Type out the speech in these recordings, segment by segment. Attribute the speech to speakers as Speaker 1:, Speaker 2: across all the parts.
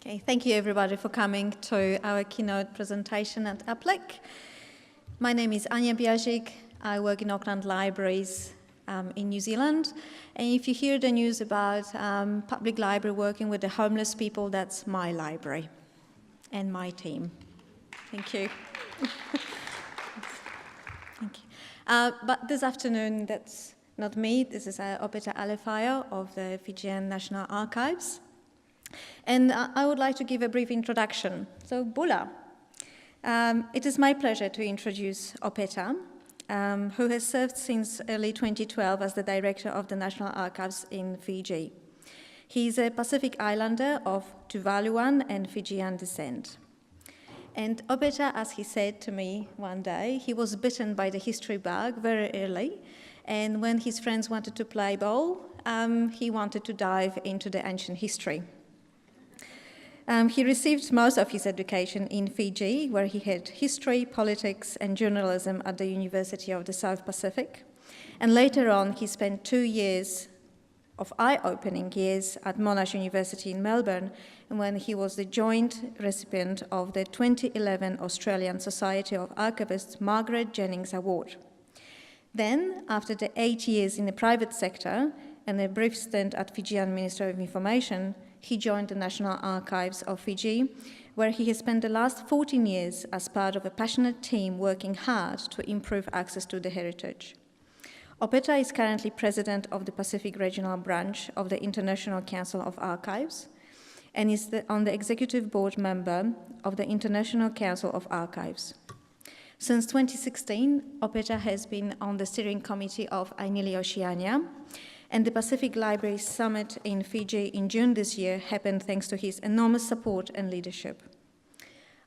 Speaker 1: Okay, thank you everybody for coming to our keynote presentation at APLIC. My name is Anja Biajic. I work in Auckland Libraries in New Zealand. And if you hear the news about public library working with the homeless people, that's my library and my team. Thank you. Thank you. But this afternoon, that's not me. This is Opeta Alefalo of the Fijian National Archives. And I would like to give a brief introduction. So, Bula. It is my pleasure to introduce Opeta, who has served since early 2012 as the director of the National Archives in Fiji. He is a Pacific Islander of Tuvaluan and Fijian descent. And Opeta, as he said to me one day, he was bitten by the history bug very early, and when his friends wanted to play ball, he wanted to dive into the ancient history. He received most of his education in Fiji, where he had history, politics, and journalism at the University of the South Pacific. And later on, he spent 2 years of eye-opening years at Monash University in Melbourne, when he was the joint recipient of the 2011 Australian Society of Archivists Margaret Jennings Award. Then, after the 8 years in the private sector and a brief stint at Fijian Ministry of Information, he joined the National Archives of Fiji, where he has spent the last 14 years as part of a passionate team working hard to improve access to the heritage. Opeta is currently president of the Pacific Regional Branch of the International Council of Archives and is on the executive board member of the International Council of Archives. Since 2016, Opeta has been on the steering committee of Ainili Oceania, and the Pacific Library Summit in Fiji in June this year happened thanks to his enormous support and leadership.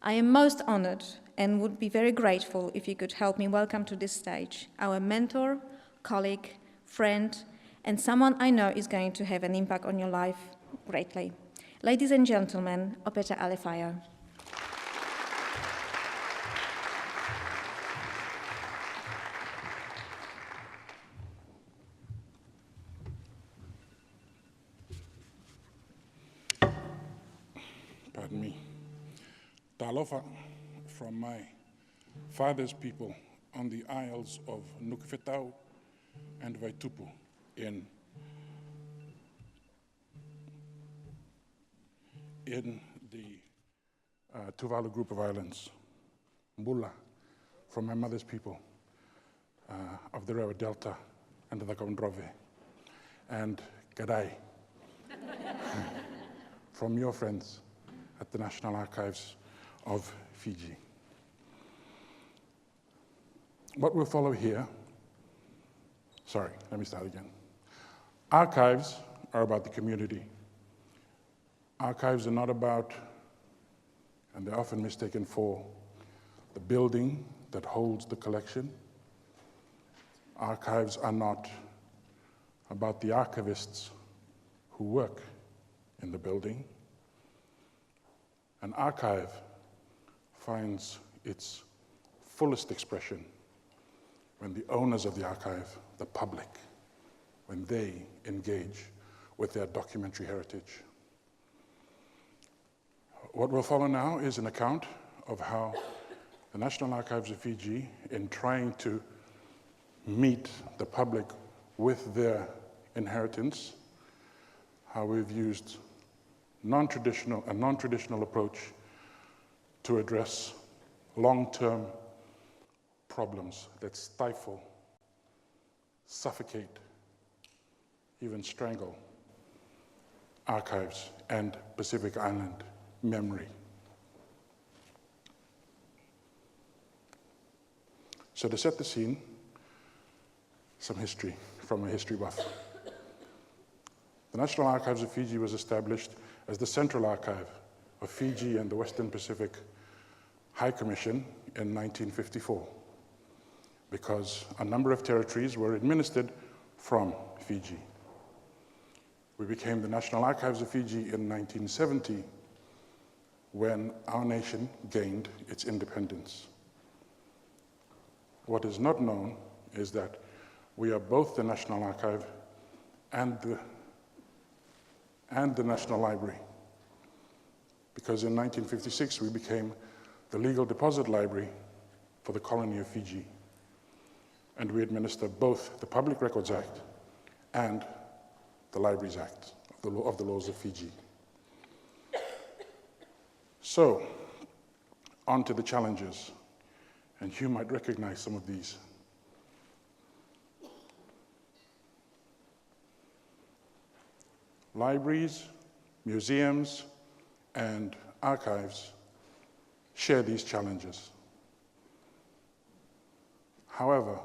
Speaker 1: I am most honored and would be very grateful if you could help me welcome to this stage our mentor, colleague, friend, and someone I know is going to have an impact on your life greatly. Ladies and gentlemen, Opeta Alefaio.
Speaker 2: Pardon me. Talofa from my father's people on the Isles of Nukufetau and Vaitupu in the Tuvalu group of islands. Bula from my mother's people of the Rewa Delta and the Cakaudrove. And Gadai from your friends at the National Archives of Fiji. What will follow here, let me start again. Archives are about the community. Archives are not about, and they're often mistaken for, the building that holds the collection. Archives are not about the archivists who work in the building. An archive finds its fullest expression when the owners of the archive, the public, when they engage with their documentary heritage. What will follow now is an account of how the National Archives of Fiji, in trying to meet the public with their inheritance, how we've used a non-traditional approach to address long-term problems that stifle, suffocate, even strangle archives and Pacific Island memory. So to set the scene, some history from a history buff. The National Archives of Fiji was established as the Central Archive of Fiji and the Western Pacific High Commission in 1954, because a number of territories were administered from Fiji. We became the National Archives of Fiji in 1970, when our nation gained its independence. What is not known is that we are both the National Archive and the National Library. because in 1956 we became the legal deposit library for the colony of Fiji. And we administer both the Public Records Act and the Libraries Act of the laws of Fiji. So, on to the challenges, and you might recognize some of these. Libraries, museums, and archives share these challenges. However,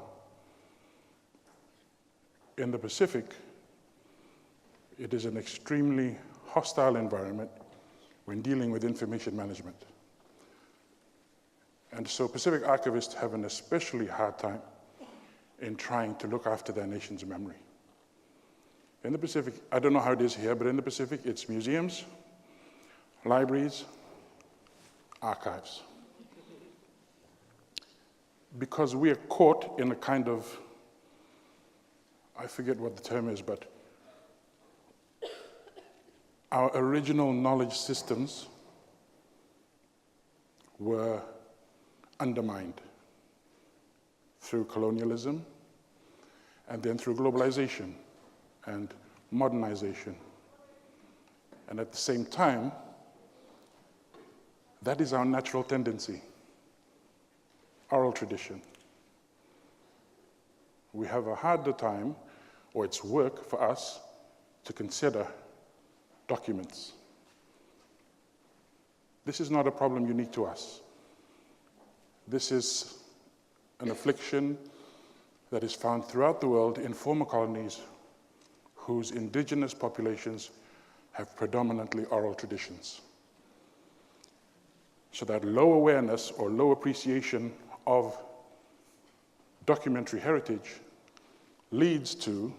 Speaker 2: in the Pacific, it is an extremely hostile environment when dealing with information management. And so Pacific archivists have an especially hard time in trying to look after their nation's memory. In the Pacific, I don't know how it is here, but in the Pacific, it's museums, libraries, archives. Because we are caught in a kind of, I forget what the term is, but our original knowledge systems were undermined through colonialism and then through globalization and modernization. And at the same time, that is our natural tendency, oral tradition. We have a harder time, or it's work for us, to consider documents. This is not a problem unique to us. This is an affliction that is found throughout the world in former colonies whose indigenous populations have predominantly oral traditions. So that low awareness or low appreciation of documentary heritage leads to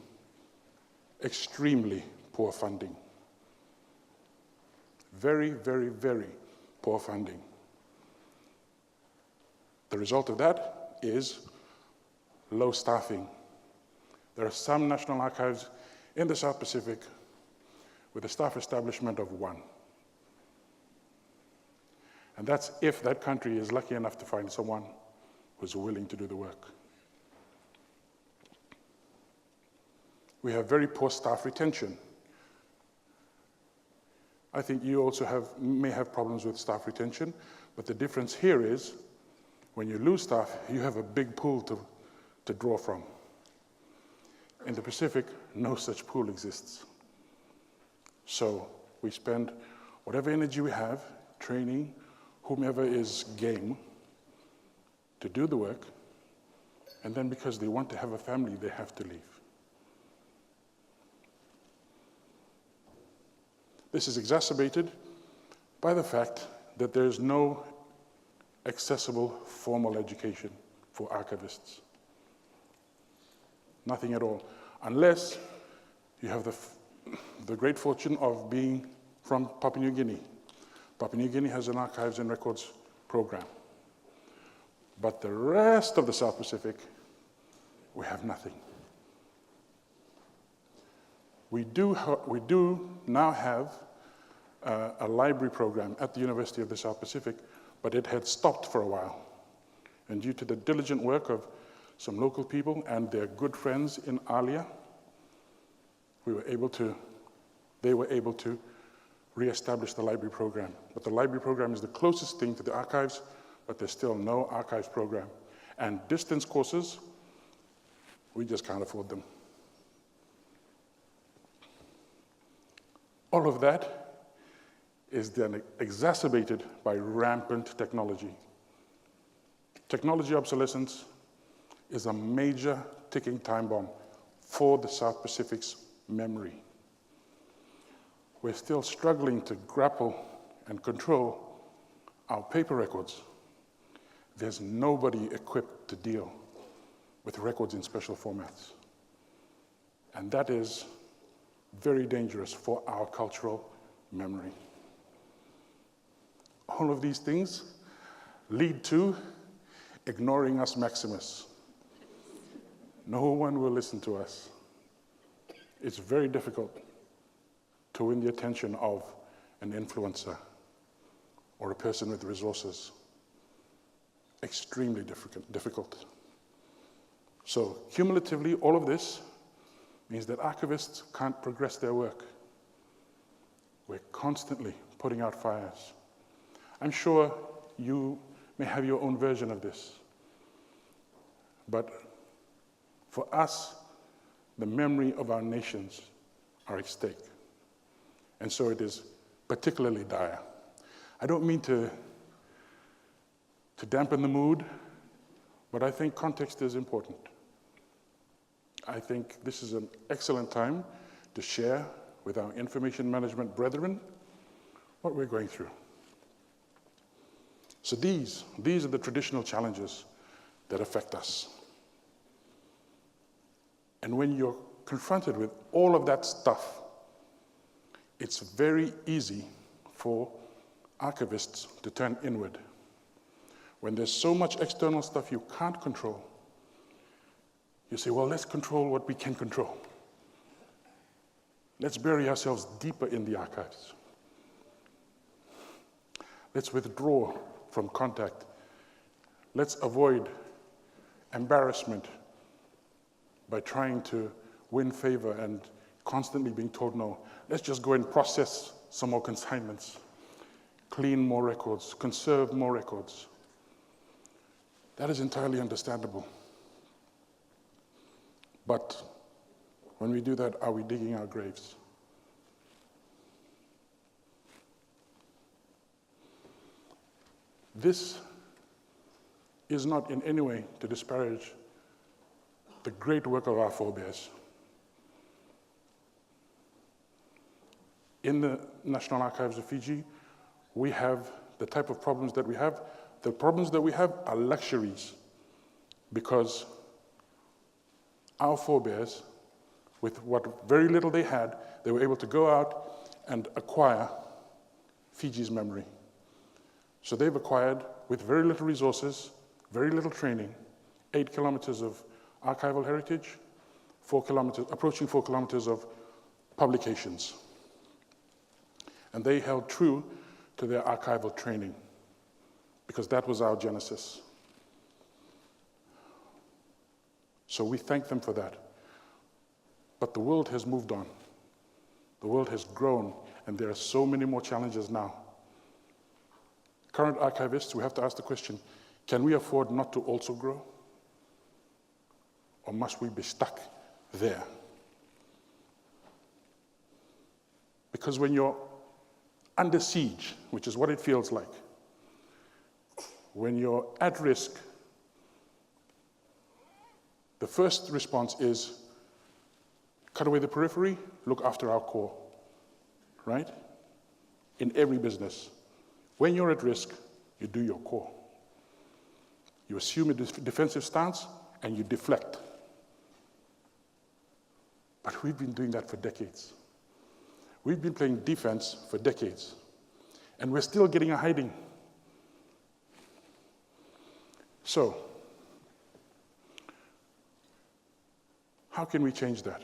Speaker 2: extremely poor funding. Very, very, very poor funding. The result of that is low staffing. There are some national archives in the South Pacific with a staff establishment of 1. And that's if that country is lucky enough to find someone who's willing to do the work. We have very poor staff retention. I think you also may have problems with staff retention, but the difference here is when you lose staff, you have a big pool to draw from. In the Pacific, no such pool exists. So we spend whatever energy we have, training whomever is game to do the work, and then because they want to have a family, they have to leave. This is exacerbated by the fact that there is no accessible formal education for archivists. Nothing at all, unless you have the great fortune of being from Papua New Guinea. Papua New Guinea has an archives and records program. But the rest of the South Pacific, we have nothing. We do now have a library program at the University of the South Pacific, but it had stopped for a while. And due to the diligent work of some local people and their good friends in Alia, they were able to re-establish the library program. But the library program is the closest thing to the archives, but there's still no archives program. And distance courses, we just can't afford them. All of that is then exacerbated by rampant technology. Technology obsolescence is a major ticking time bomb for the South Pacific's memory. We're still struggling to grapple and control our paper records. There's nobody equipped to deal with records in special formats. And that is very dangerous for our cultural memory. All of these things lead to ignoring us Maximus. No one will listen to us. It's very difficult to win the attention of an influencer. or a person with resources. Extremely difficult. So cumulatively, all of this means that archivists can't progress their work. We're constantly putting out fires. I'm sure you may have your own version of this, but for us, the memory of our nations are at stake. And so it is particularly dire. I don't mean to dampen the mood, but I think context is important. I think this is an excellent time to share with our information management brethren what we're going through. So these are the traditional challenges that affect us. And when you're confronted with all of that stuff, it's very easy for archivists to turn inward. When there's so much external stuff you can't control, you say, well, let's control what we can control. Let's bury ourselves deeper in the archives. Let's withdraw from contact. Let's avoid embarrassment by trying to win favor and constantly being told no. Let's just go and process some more consignments, clean more records, conserve more records. That is entirely understandable. But when we do that, are we digging our graves? This is not in any way to disparage the great work of our forebears. In the National Archives of Fiji, we have the type of problems that we have. The problems that we have are luxuries because our forebears, with what very little they had, they were able to go out and acquire Fiji's memory. So they've acquired, with very little resources, very little training, 8 kilometers of archival heritage, approaching 4 kilometers of publications. And they held true to their archival training, because that was our genesis. So we thank them for that. But the world has moved on. The world has grown, and there are so many more challenges now. Current archivists, we have to ask the question, can we afford not to also grow? Or must we be stuck there? Because when you're under siege, which is what it feels like, when you're at risk, the first response is cut away the periphery, look after our core, right? In every business. When you're at risk, you do your core. You assume a defensive stance and you deflect. But we've been doing that for decades. We've been playing defense for decades, and we're still getting a hiding. So, how can we change that?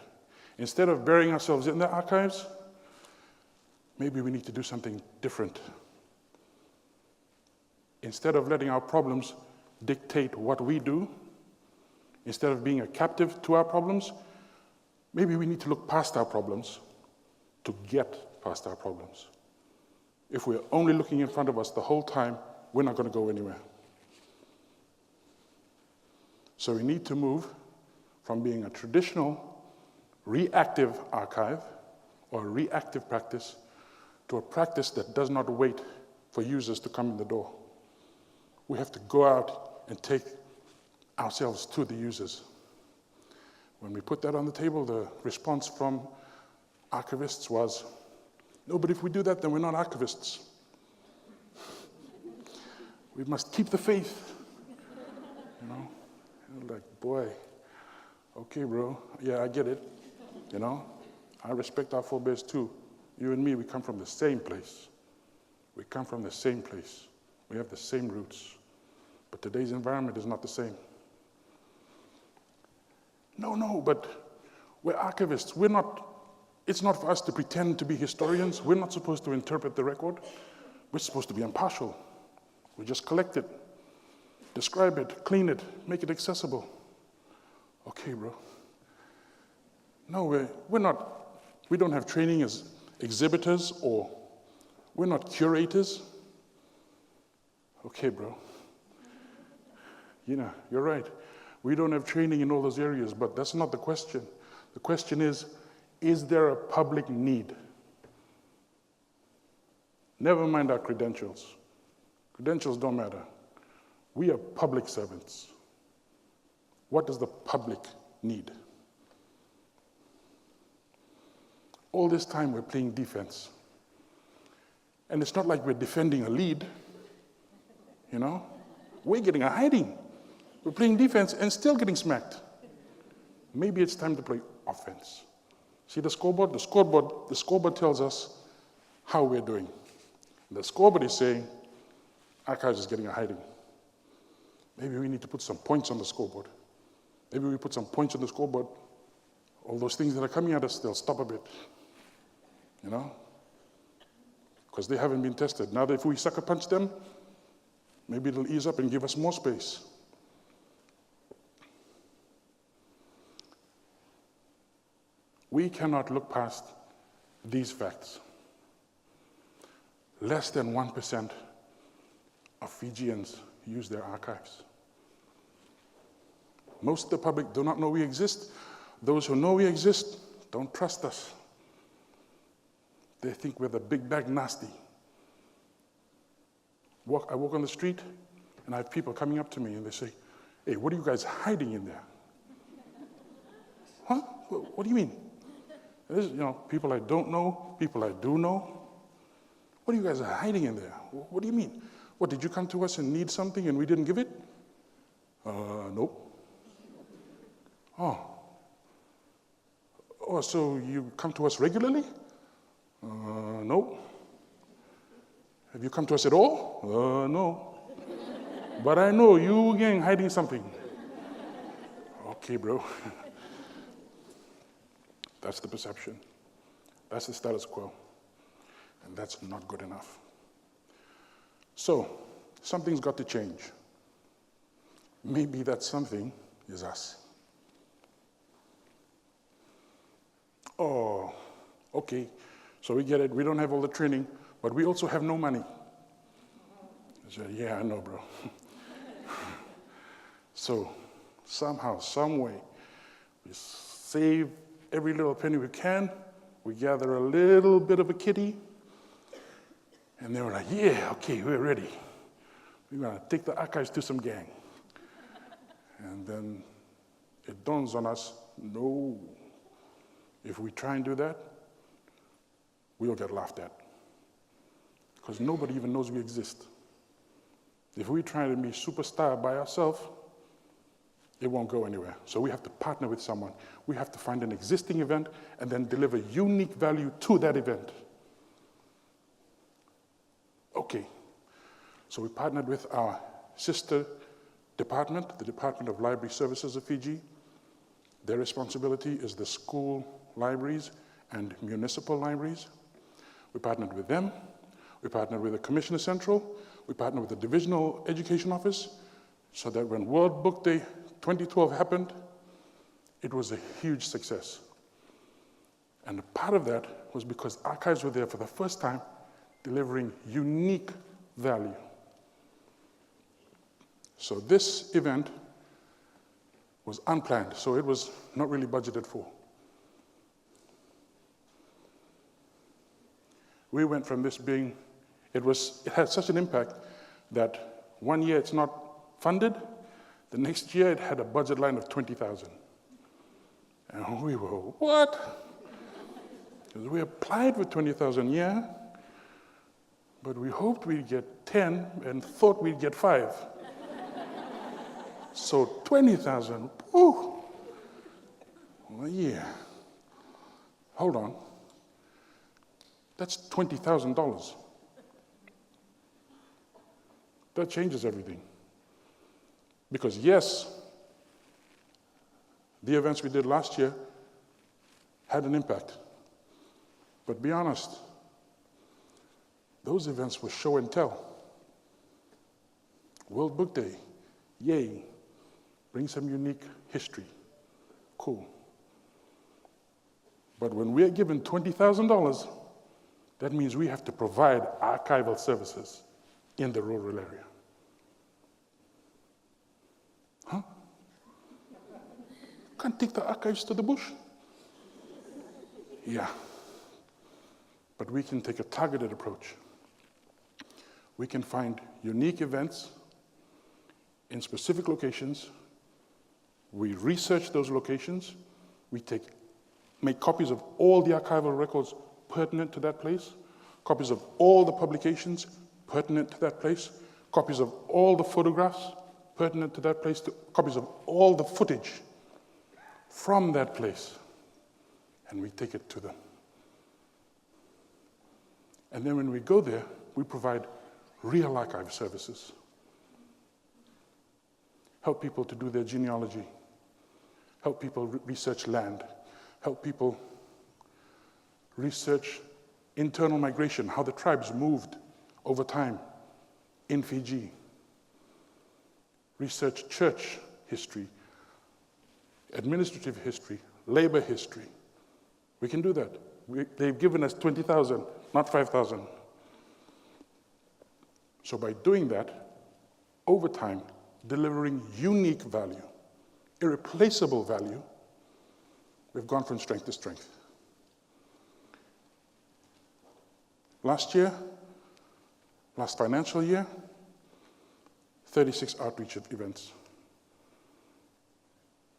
Speaker 2: Instead of burying ourselves in the archives, maybe we need to do something different. Instead of letting our problems dictate what we do, instead of being a captive to our problems, maybe we need to look past our problems to get past our problems. If we're only looking in front of us the whole time, we're not going to go anywhere. So we need to move from being a traditional reactive archive or a reactive practice to a practice that does not wait for users to come in the door. We have to go out and take ourselves to the users. When we put that on the table, the response from archivists was, no, but if we do that, then we're not archivists. We must keep the faith. You know? And like, boy, okay, bro, yeah, I get it. You know, I respect our forebears too. You and me, we come from the same place. We come from the same place. We have the same roots. But today's environment is not the same. No, but we're archivists. It's not for us to pretend to be historians. We're not supposed to interpret the record. We're supposed to be impartial. We just collect it, describe it, clean it, make it accessible. Okay, bro. No, we're not, we don't have training as exhibitors, or we're not curators. Okay, bro. You're right. We don't have training in all those areas, but that's not the question. The question is there a public need? Never mind our credentials. Credentials don't matter. We are public servants. What does the public need? All this time we're playing defense. And it's not like we're defending a lead, We're getting a hiding. We're playing defense and still getting smacked. Maybe it's time to play offense. See the scoreboard? The scoreboard tells us how we're doing. The scoreboard is saying, Archives is getting a hiding. Maybe we need to put some points on the scoreboard. Maybe we put some points on the scoreboard. All those things that are coming at us, they'll stop a bit. Because they haven't been tested. Now that if we sucker punch them, maybe it'll ease up and give us more space. We cannot look past these facts. Less than 1% of Fijians use their archives. Most of the public do not know we exist. Those who know we exist don't trust us. They think we're the big bag nasty. I walk on the street and I have people coming up to me and they say, "Hey, what are you guys hiding in there?" Huh? What do you mean? This is, people I don't know, people I do know. What are you guys hiding in there? What do you mean? What, did you come to us and need something and we didn't give it? Nope. Oh, so you come to us regularly? Nope. Have you come to us at all? No. But I know you again hiding something. Okay, bro. That's the perception. That's the status quo. And that's not good enough. So, something's got to change. Maybe that something is us. Oh, okay. So we get it. We don't have all the training, but we also have no money. I said, yeah, I know, bro. So, somehow, some way, we save every little penny we can. We gather a little bit of a kitty. And they were like, yeah, okay, we're ready. We're going to take the archives to some gang. And then it dawns on us, no. If we try and do that, we'll get laughed at. Because nobody even knows we exist. If we try to be superstar by ourselves, it won't go anywhere. So we have to partner with someone. We have to find an existing event and then deliver unique value to that event. Okay, so we partnered with our sister department, the Department of Library Services of Fiji. Their responsibility is the school libraries and municipal libraries. We partnered with them. We partnered with the Commissioner Central. We partnered with the Divisional Education Office, so that when World Book Day 2012 happened, it was a huge success. And a part of that was because archives were there for the first time, delivering unique value. So this event was unplanned, so it was not really budgeted for. We went from this being, it had such an impact that one year it's not funded, the next year it had a budget line of 20,000. And we were, what? Because we applied for 20,000, yeah, but we hoped we'd get 10 and thought we'd get 5. So 20,000, woo! Well, yeah. Hold on. That's $20,000. That changes everything. Because yes, the events we did last year had an impact. But be honest, Those events were show and tell. World Book Day, yay, bring some unique history, cool. But when we're given $20,000, that means we have to provide archival services in the rural area. Huh? Can't take the archives to the bush? Yeah. But we can take a targeted approach. We can find unique events in specific locations. We research those locations. We make copies of all the archival records pertinent to that place, copies of all the publications pertinent to that place, copies of all the photographs pertinent to that place, copies of all the footage from that place, and we take it to them. And then when we go there, we provide real archive services. Help people to do their genealogy, help people research land, help people research internal migration, how the tribes moved over time in Fiji. Research church history, administrative history, labor history. We can do that. They've given us 20,000, not 5,000. So by doing that, over time, delivering unique value, irreplaceable value, we've gone from strength to strength. Last financial year, 36 outreach events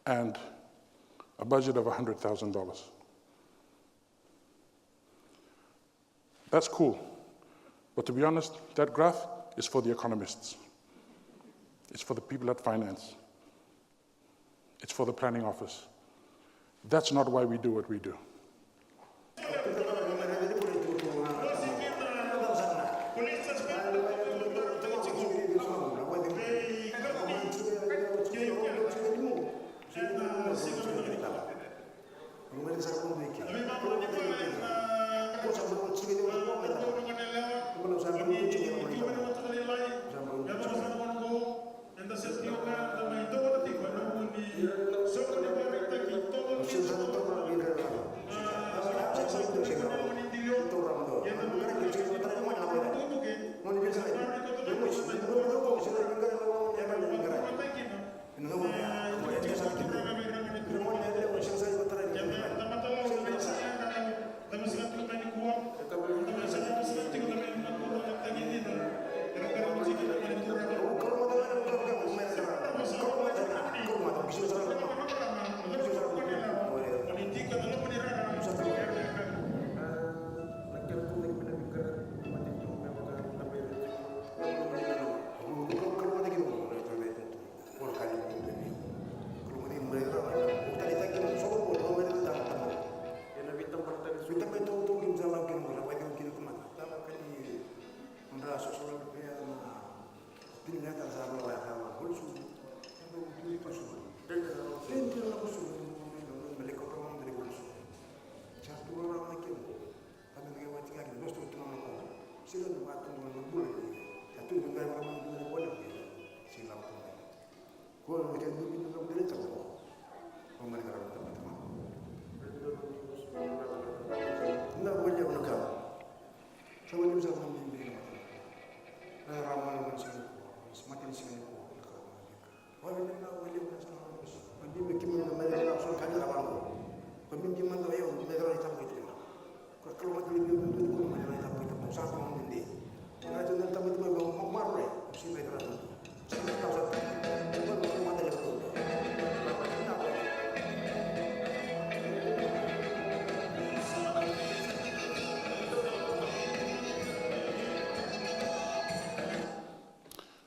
Speaker 2: and a budget of $100,000. That's cool. But to be honest, that graph is for the economists. It's for the people at finance. It's for the planning office. That's not why we do what we do.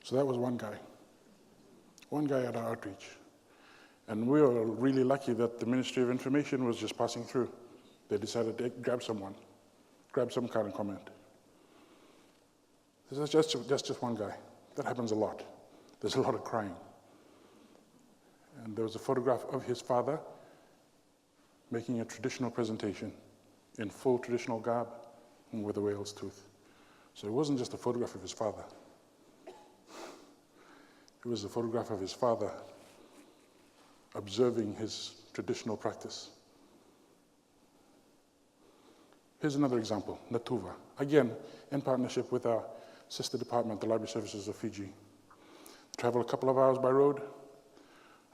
Speaker 2: So that was one guy at our outreach. And we were really lucky that the Ministry of Information was just passing through. They decided to grab some kind of comment. That's just one guy. That happens a lot. There's a lot of crying. And there was a photograph of his father making a traditional presentation in full traditional garb and with a whale's tooth. So it wasn't just a photograph of his father. It was a photograph of his father observing his traditional practice. Here's another example, Natuva. Again, in partnership with our sister department, the Library Services of Fiji. Travel a couple of hours by road,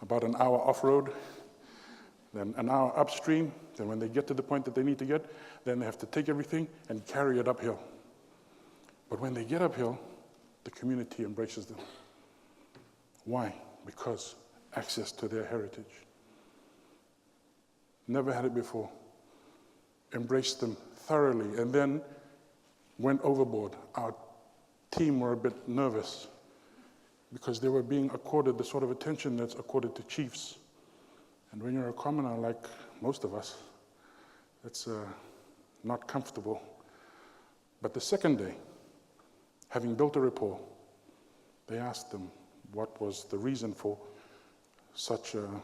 Speaker 2: about an hour off-road, then an hour upstream. Then when they get to the point that they need to get, then they have to take everything and carry it uphill. But when they get uphill, the community embraces them. Why? Because access to their heritage. Never had it before. Embraced them thoroughly, and then went overboard. Our team were a bit nervous because they were being accorded the sort of attention that's accorded to chiefs. And when you're a commoner like most of us, it's not comfortable. But the second day, having built a rapport, they asked them what was the reason for such an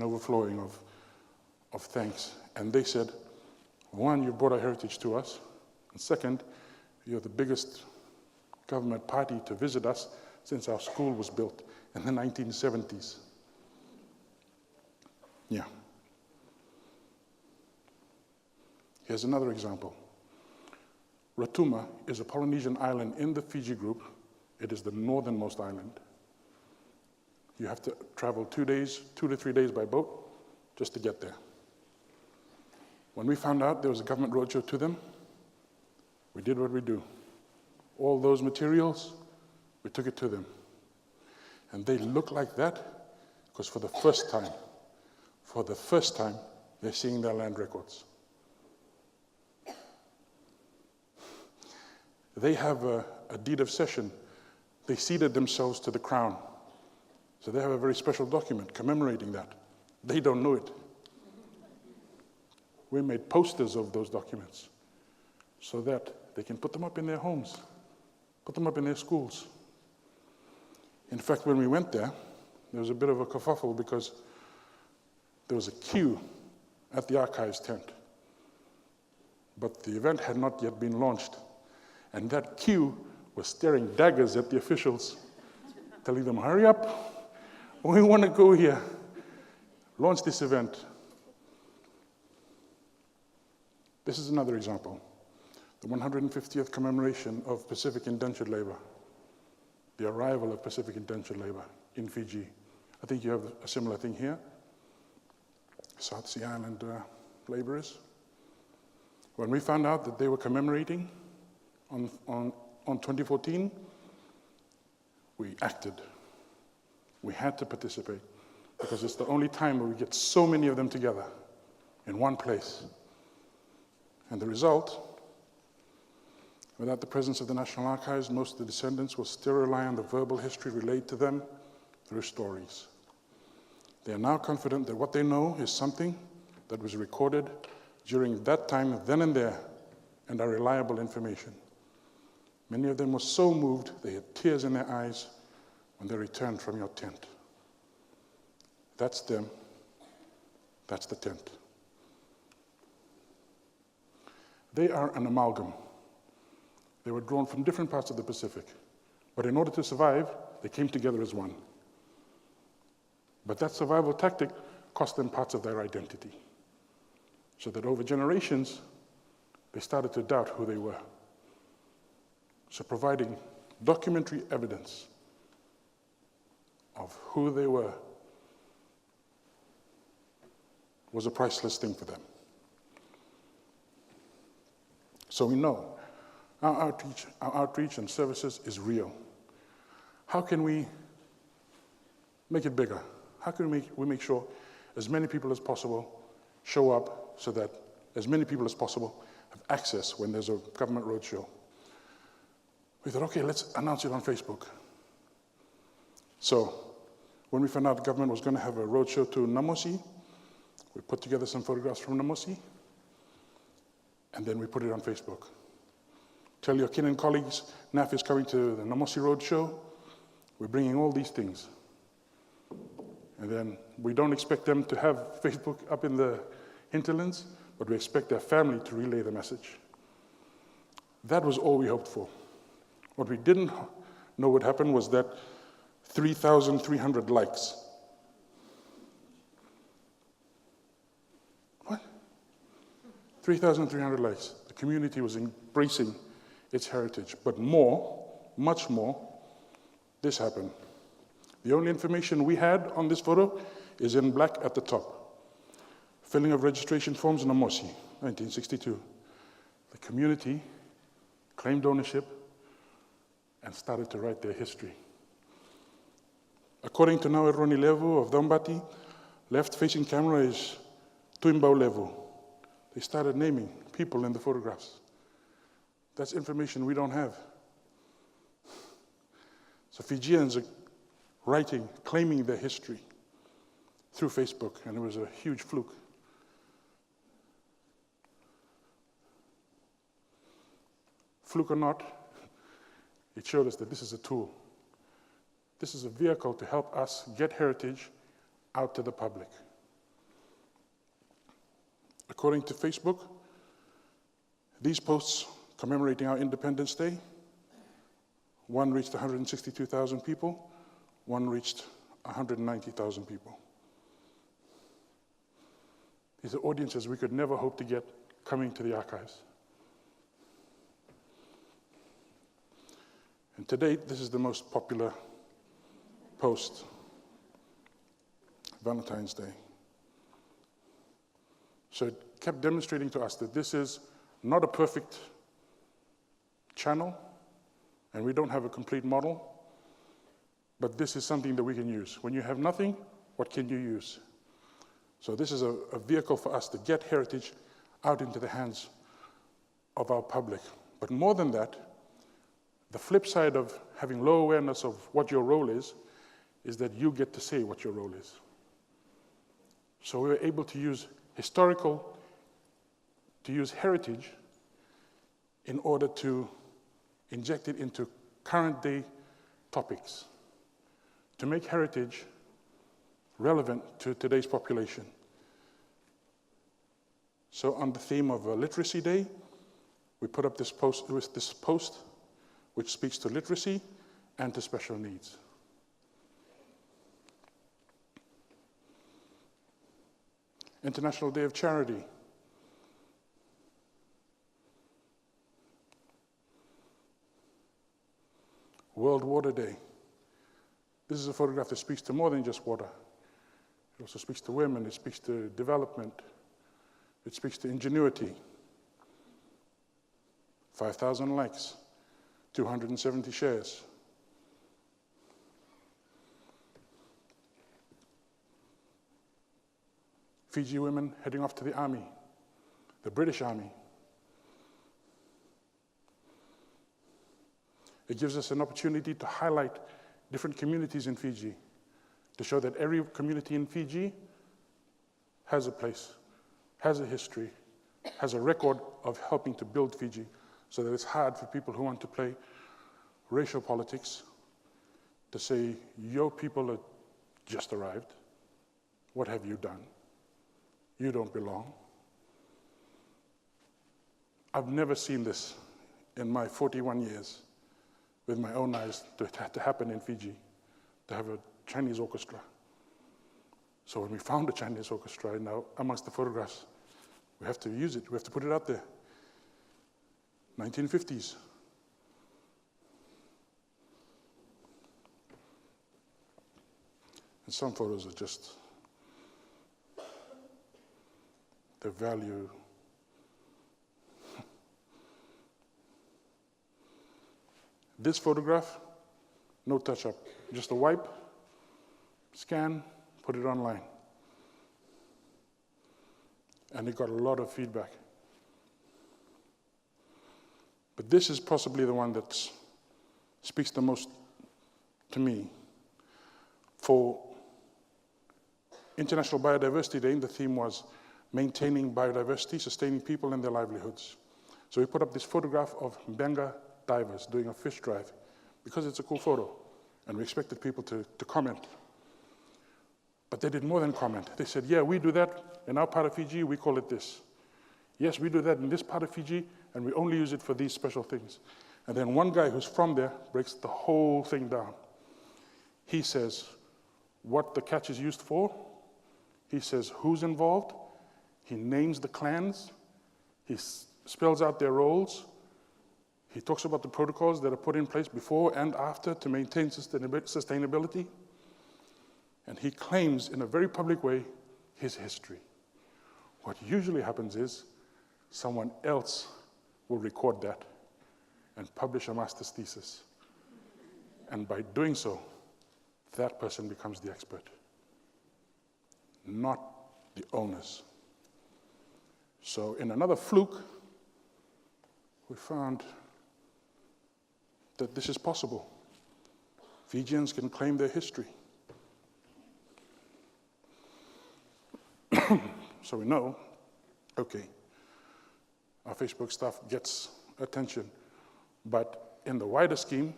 Speaker 2: overflowing of thanks. And they said, one, you brought our heritage to us. And second, you're the biggest government party to visit us since our school was built in the 1970s. Yeah. Here's another example. Rotuma is a Polynesian island in the Fiji group. It is the northernmost island. You have to travel 2 to 3 days by boat just to get there. When we found out there was a government roadshow to them, we did what we do. All those materials, we took it to them. And they look like that because for the first time, they're seeing their land records. They have a deed of cession. They ceded themselves to the crown. So they have a very special document commemorating that. They don't know it. We made posters of those documents so that they can put them up in their homes, put them up in their schools. In fact, when we went there was a bit of a kerfuffle because there was a queue at the archives tent. But the event had not yet been launched. And that queue was staring daggers at the officials, telling them, hurry up, we want to go here, launch this event. This is another example, the 150th commemoration of Pacific indentured labor, the arrival of Pacific indentured labor in Fiji. I think you have a similar thing here, South Sea Island laborers. When we found out that they were commemorating on 2014, we acted. We had to participate because it's the only time where we get so many of them together in one place. And the result, without the presence of the National Archives, most of the descendants will still rely on the verbal history relayed to them through stories. They are now confident that what they know is something that was recorded during that time, then and there, and are reliable information. Many of them were so moved they had tears in their eyes when they returned from your tent. That's them. That's the tent. They are an amalgam. They were drawn from different parts of the Pacific, but in order to survive, they came together as one. But that survival tactic cost them parts of their identity, so that over generations, they started to doubt who they were. So providing documentary evidence of who they were was a priceless thing for them. So we know our outreach and services is real. How can we make it bigger? How can we make sure as many people as possible show up so that as many people as possible have access when there's a government roadshow? We thought, okay, let's announce it on Facebook. So when we found out the government was going to have a roadshow to Namosi, we put together some photographs from Namosi, and then we put it on Facebook. Tell your kin and colleagues, NAF is coming to the Namosi Roadshow. We're bringing all these things. And then we don't expect them to have Facebook up in the hinterlands, but we expect their family to relay the message. That was all we hoped for. What we didn't know would happen was that 3,300 likes. What? 3,300 likes. The community was embracing its heritage. But more, much more, this happened. The only information we had on this photo is in black at the top. Filling of registration forms in Amosi, 1962. The community claimed ownership and started to write their history. According to Nawe Roni Levu of Dambati, left-facing camera is Tuimbau Levu. They started naming people in the photographs. That's information we don't have. So Fijians are writing, claiming their history through Facebook, and it was a huge fluke. Fluke or not, it showed us that this is a tool. This is a vehicle to help us get heritage out to the public. According to Facebook, these posts commemorating our Independence Day, one reached 162,000 people, one reached 190,000 people. These are audiences we could never hope to get coming to the archives. And to date, this is the most popular post, Valentine's Day. So it kept demonstrating to us that this is not a perfect channel, and we don't have a complete model, but this is something that we can use. When you have nothing, what can you use? So this is a vehicle for us to get heritage out into the hands of our public. But more than that, the flip side of having low awareness of what your role is that you get to say what your role is. So we were able to use heritage in order to inject it into current day topics, to make heritage relevant to today's population. So on the theme of Literacy Day, we put up this post which speaks to literacy and to special needs. International Day of Charity. World Water Day. This is a photograph that speaks to more than just water. It also speaks to women, it speaks to development, it speaks to ingenuity. 5,000 likes, 270 shares. Fiji women heading off to the army, the British Army. It gives us an opportunity to highlight different communities in Fiji, to show that every community in Fiji has a place, has a history, has a record of helping to build Fiji, so that it's hard for people who want to play racial politics to say, your people have just arrived. What have you done? You don't belong. I've never seen this in my 41 years with my own eyes to happen in Fiji, to have a Chinese orchestra. So when we found a Chinese orchestra, now amongst the photographs, we have to use it, we have to put it out there. 1950s. And some photos are just the value. This photograph, no touch-up, just a wipe, scan, put it online. And it got a lot of feedback. But this is possibly the one that speaks the most to me. For International Biodiversity Day, the theme was maintaining biodiversity, sustaining people and their livelihoods. So we put up this photograph of Mbenga divers doing a fish drive because it's a cool photo, and we expected people to comment. But they did more than comment. They said, yeah, we do that in our part of Fiji, we call it this. Yes, we do that in this part of Fiji, and we only use it for these special things. And then one guy who's from there breaks the whole thing down. He says what the catch is used for. He says who's involved. He names the clans. He spells out their roles. He talks about the protocols that are put in place before and after to maintain sustainability. And he claims in a very public way his history. What usually happens is someone else will record that and publish a master's thesis. And by doing so, that person becomes the expert, not the owners. So in another fluke, we found that this is possible. Fijians can claim their history. So we know, okay, our Facebook stuff gets attention, but in the wider scheme,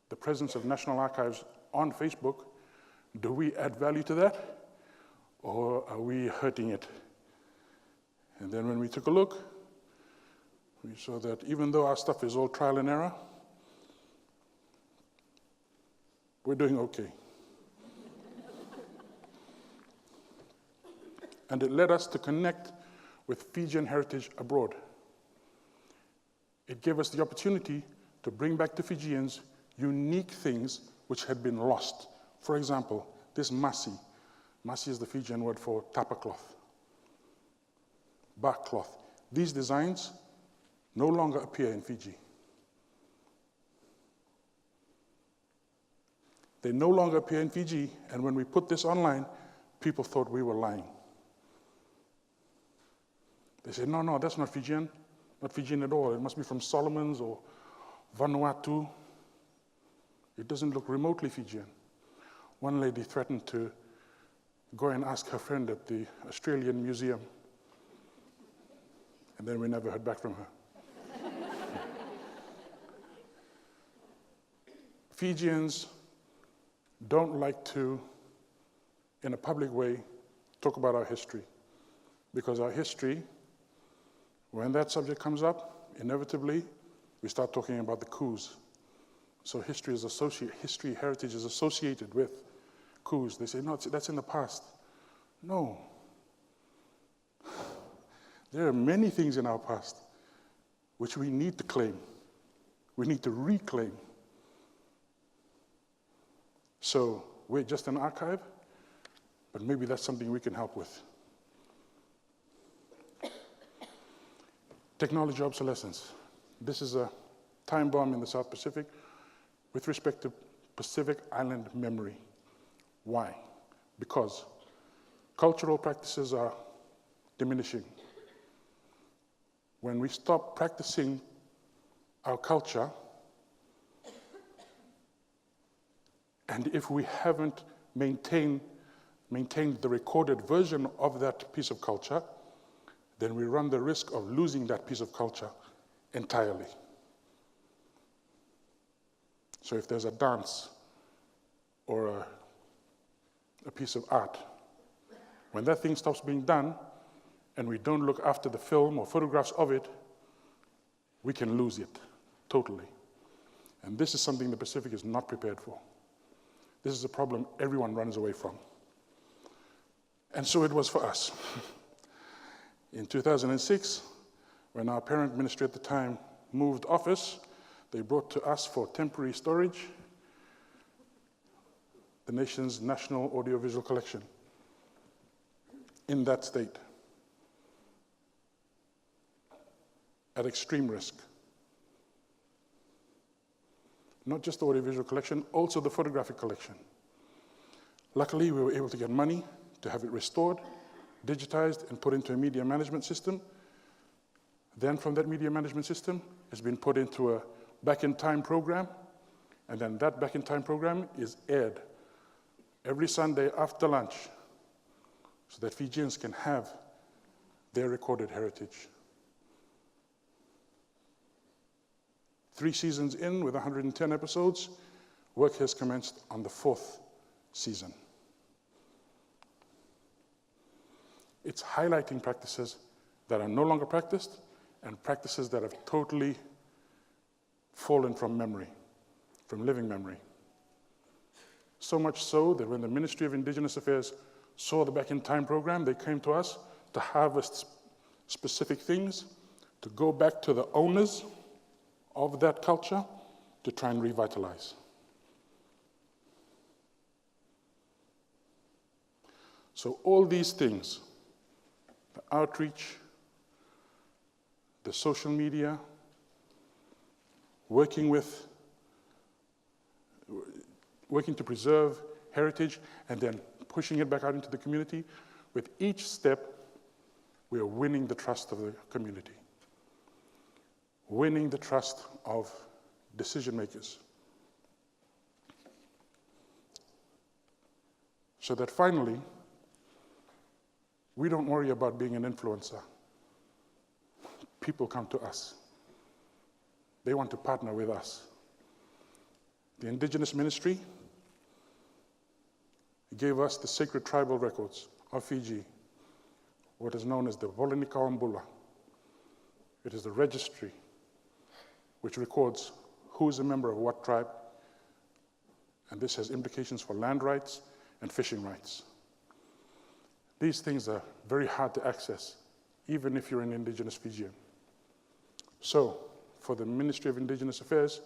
Speaker 2: the presence of National Archives on Facebook, do we add value to that, or are we hurting it? And then when we took a look, we saw that even though our stuff is all trial and error, we're doing okay. And it led us to connect with Fijian heritage abroad. It gave us the opportunity to bring back to Fijians unique things which had been lost. For example, this masi. Masi is the Fijian word for tapa cloth, bark cloth. These designs no longer appear in Fiji. They no longer appear in Fiji, and when we put this online, people thought we were lying. They said, no, that's not Fijian at all. It must be from Solomons or Vanuatu. It doesn't look remotely Fijian. One lady threatened to go and ask her friend at the Australian Museum, and then we never heard back from her. Fijians don't like to, in a public way, talk about our history, because our history, when that subject comes up, inevitably, we start talking about the coups. So heritage is associated with coups. They say, no, that's in the past. No. There are many things in our past which we need to claim. We need to reclaim. So we're just an archive, but maybe that's something we can help with. Technology obsolescence. This is a time bomb in the South Pacific with respect to Pacific Island memory. Why? Because cultural practices are diminishing. When we stop practicing our culture, and if we haven't maintained the recorded version of that piece of culture, then we run the risk of losing that piece of culture entirely. So if there's a dance or a piece of art, when that thing stops being done and we don't look after the film or photographs of it, we can lose it totally. And this is something the Pacific is not prepared for. This is a problem everyone runs away from. And so it was for us. In 2006, when our parent ministry at the time moved office, they brought to us for temporary storage the nation's national audiovisual collection in that state, at extreme risk. Not just the audiovisual collection, also the photographic collection. Luckily, we were able to get money to have it restored, digitized, and put into a media management system. Then from that media management system, it's been put into a back-in-time program, and then that back-in-time program is aired every Sunday after lunch so that Fijians can have their recorded heritage. 3 seasons in with 110 episodes, work has commenced on the 4th season. It's highlighting practices that are no longer practiced and practices that have totally fallen from memory, from living memory. So much so that when the Ministry of Indigenous Affairs saw the Back in Time program, they came to us to harvest specific things, to go back to the owners of that culture to try and revitalize. So all these things, the outreach, the social media, working to preserve heritage and then pushing it back out into the community, with each step, we are winning the trust of the community, winning the trust of decision makers. So that finally, we don't worry about being an influencer. People come to us. They want to partner with us. The Indigenous Ministry gave us the sacred tribal records of Fiji, what is known as the Volunikaambula. It is the registry which records who is a member of what tribe, and this has implications for land rights and fishing rights. These things are very hard to access, even if you're an Indigenous Fijian. So, for the Ministry of Indigenous Affairs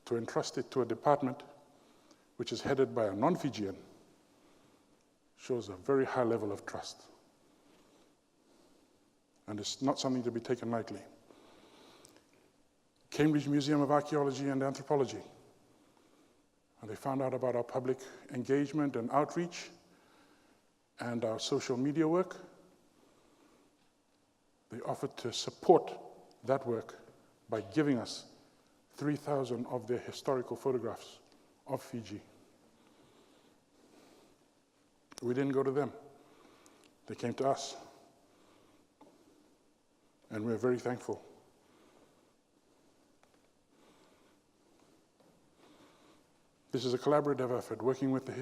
Speaker 2: to entrust it to a department which is headed by a non-Fijian shows a very high level of trust. And it's not something to be taken lightly. Cambridge Museum of Archaeology and Anthropology, and they found out about our public engagement and outreach and our social media work. They offered to support that work by giving us 3,000 of their historical photographs of Fiji. We didn't go to them. They came to us. And we're very thankful. This is a collaborative effort working with the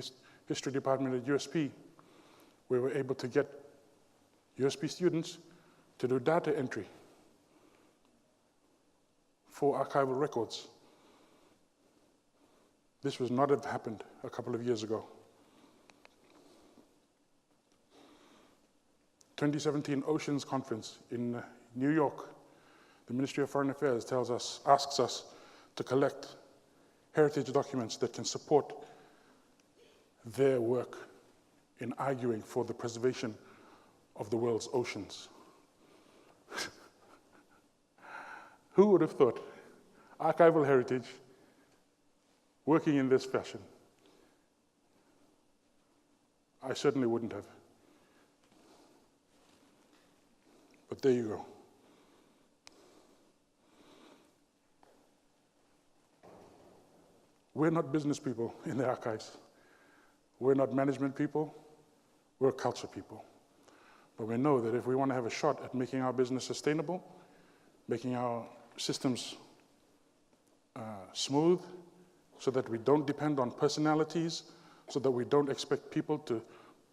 Speaker 2: history department at USP, where we're able to get USP students to do data entry for archival records. This was not have happened a couple of years ago. 2017 Oceans Conference in New York, the Ministry of Foreign Affairs asks us to collect heritage documents that can support their work in arguing for the preservation of the world's oceans. Who would have thought archival heritage working in this fashion? I certainly wouldn't have. But there you go. We're not business people in the archives. We're not management people. We're culture people. But we know that if we want to have a shot at making our business sustainable, making our systems smooth, so that we don't depend on personalities, so that we don't expect people to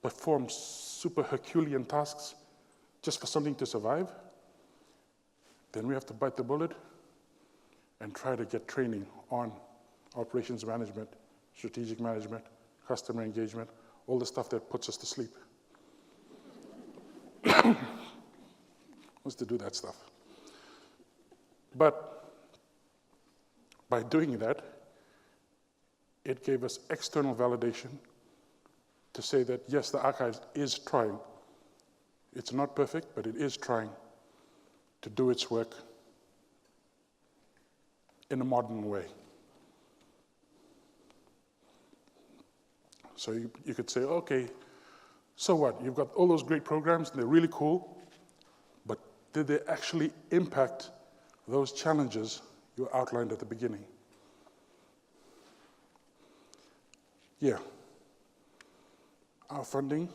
Speaker 2: perform super Herculean tasks just for something to survive, then we have to bite the bullet and try to get training on operations management, strategic management, customer engagement, all the stuff that puts us to sleep. Wants to do that stuff. But by doing that, it gave us external validation to say that, yes, the archives is trying. It's not perfect, but it is trying to do its work in a modern way. So you could say, okay, so what? You've got all those great programs, and they're really cool, but did they actually impact those challenges you outlined at the beginning? Yeah. Our funding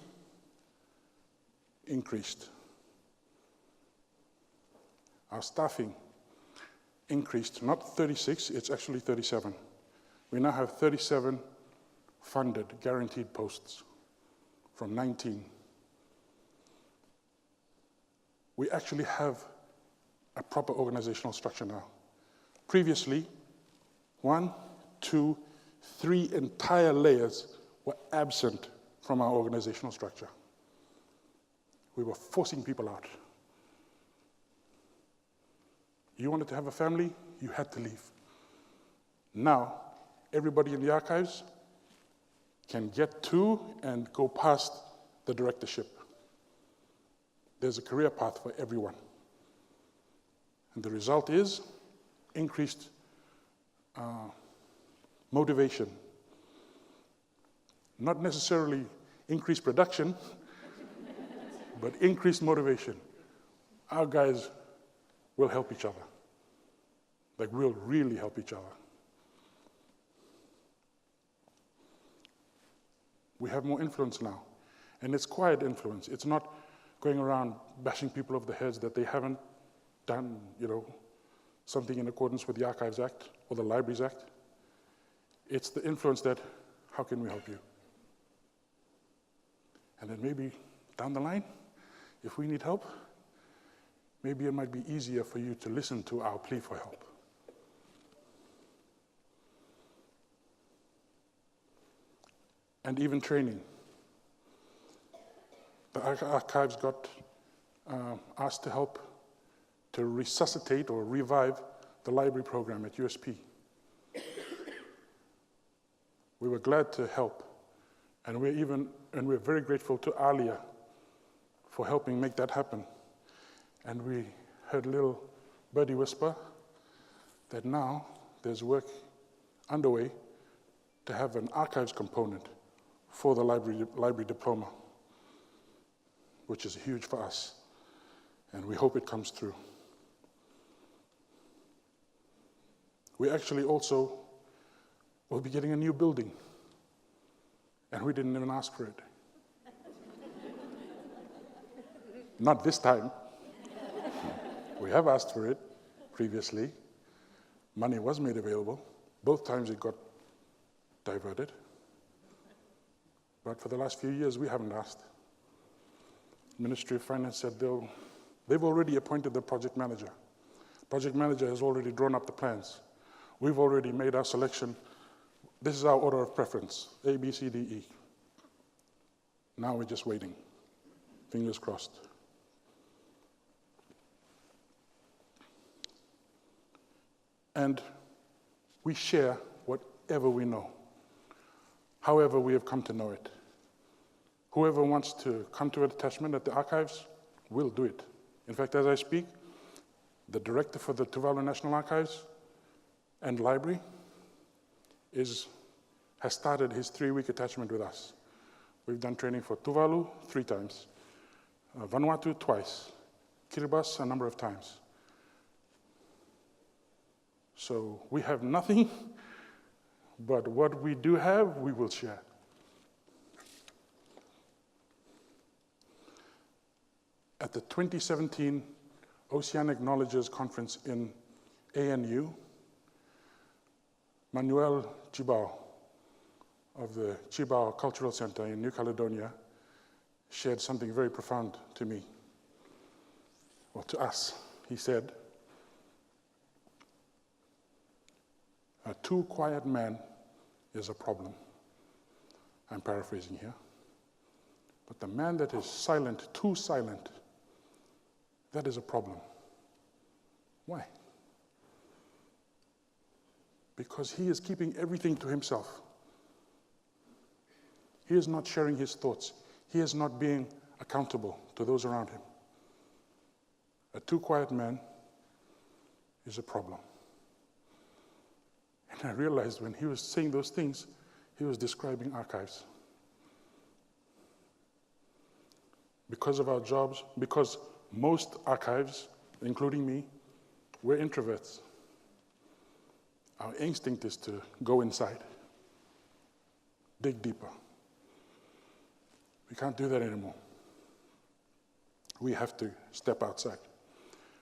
Speaker 2: increased. Our staffing increased, not 36, it's actually 37. We now have 37 funded, guaranteed posts from 19. we actually have a proper organizational structure now. Previously, 1, 2, 3 entire layers were absent from our organizational structure. We were forcing people out. You wanted to have a family, you had to leave. Now, everybody in the archives can get to and go past the directorship. There's a career path for everyone. And the result is increased motivation. Not necessarily increased production, but increased motivation. Our guys will help each other. Like, we'll really help each other. We have more influence now. And it's quiet influence. It's not going around bashing people over the heads that they haven't done, something in accordance with the Archives Act or the Libraries Act. It's the influence that, how can we help you? And then maybe down the line, if we need help, maybe it might be easier for you to listen to our plea for help. And even training. The archives got asked to help to resuscitate or revive the library program at USP. We were glad to help, and we're very grateful to Alia for helping make that happen. And we heard little birdie whisper that now there's work underway to have an archives component for the library diploma, which is huge for us, and we hope it comes through. We actually also will be getting a new building, and we didn't even ask for it. Not this time. We have asked for it previously. Money was made available. Both times it got diverted. But for the last few years, we haven't asked. Ministry of Finance said they've already appointed the project manager. Project manager has already drawn up the plans. We've already made our selection. This is our order of preference, A, B, C, D, E. Now we're just waiting. Fingers crossed. And we share whatever we know, however we have come to know it. Whoever wants to come to a detachment at the archives will do it. In fact, as I speak, the director for the Tuvaluan National Archives and Library has started his 3-week attachment with us. We've done training for Tuvalu 3 times, Vanuatu twice, Kiribati a number of times. So we have nothing, but what we do have, we will share. At the 2017 Oceanic Knowledges Conference in ANU, Manuel Chibao of the Chibao Cultural Center in New Caledonia shared something very profound to me, or to us. He said, "A too quiet man is a problem." I'm paraphrasing here. But the man that is silent, too silent, that is a problem. Why? Because he is keeping everything to himself. He is not sharing his thoughts. He is not being accountable to those around him. A too quiet man is a problem. And I realized when he was saying those things, he was describing archives. Because of our jobs, because most archives, including me, we're introverts. Our instinct is to go inside, dig deeper. We can't do that anymore. We have to step outside.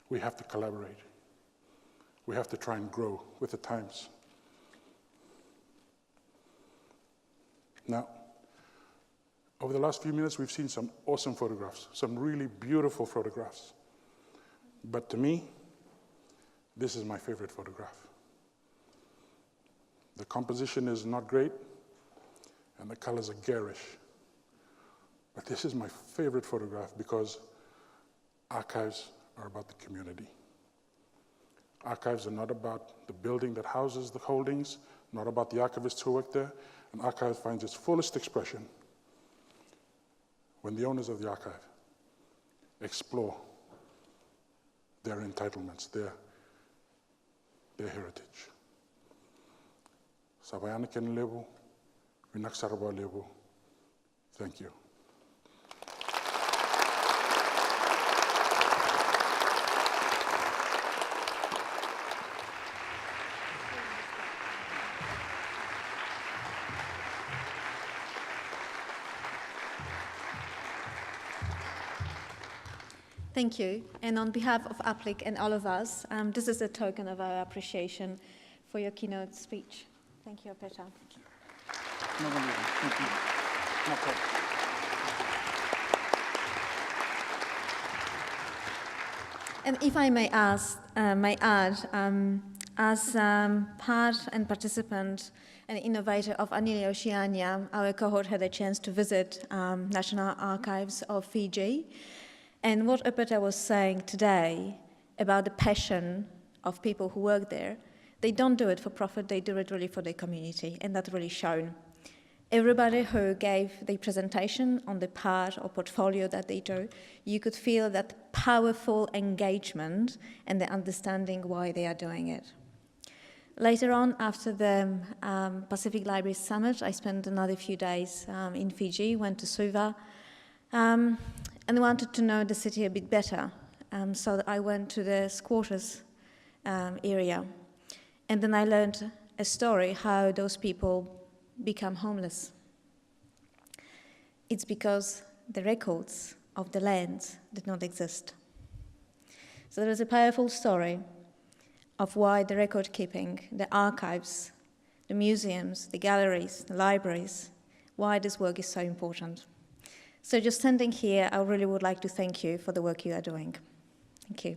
Speaker 2: We have to collaborate. We have to try and grow with the times. Now, over the last few minutes, we've seen some awesome photographs, some really beautiful photographs. But to me, this is my favorite photograph. The composition is not great, and the colors are garish. But this is my favorite photograph because archives are about the community. Archives are not about the building that houses the holdings, not about the archivists who work there. An archive finds its fullest expression when the owners of the archive explore their entitlements, their heritage. Sabayanaken lebu, Vinaksaraba lebu. Thank you.
Speaker 1: Thank you. And on behalf of APLIC and all of us, this is a token of our appreciation for your keynote speech. Thank you, Opeta.
Speaker 3: No problem. Thank you. No problem.
Speaker 1: And if I may add, as part and participant and innovator of Anile Oceania, our cohort had a chance to visit National Archives of Fiji. And what Opeta was saying today about the passion of people who work there, they don't do it for profit, they do it really for their community, and that's really shown. Everybody who gave the presentation on the part or portfolio that they do, you could feel that powerful engagement and the understanding why they are doing it. Later on, after the Pacific Library Summit, I spent another few days in Fiji, went to Suva, and wanted to know the city a bit better. So I went to the squatters area. And then I learned a story how those people become homeless. It's because the records of the land did not exist. So there is a powerful story of why the record keeping, the archives, the museums, the galleries, the libraries, why this work is so important. So just standing here, I really would like to thank you for the work you are doing. Thank you.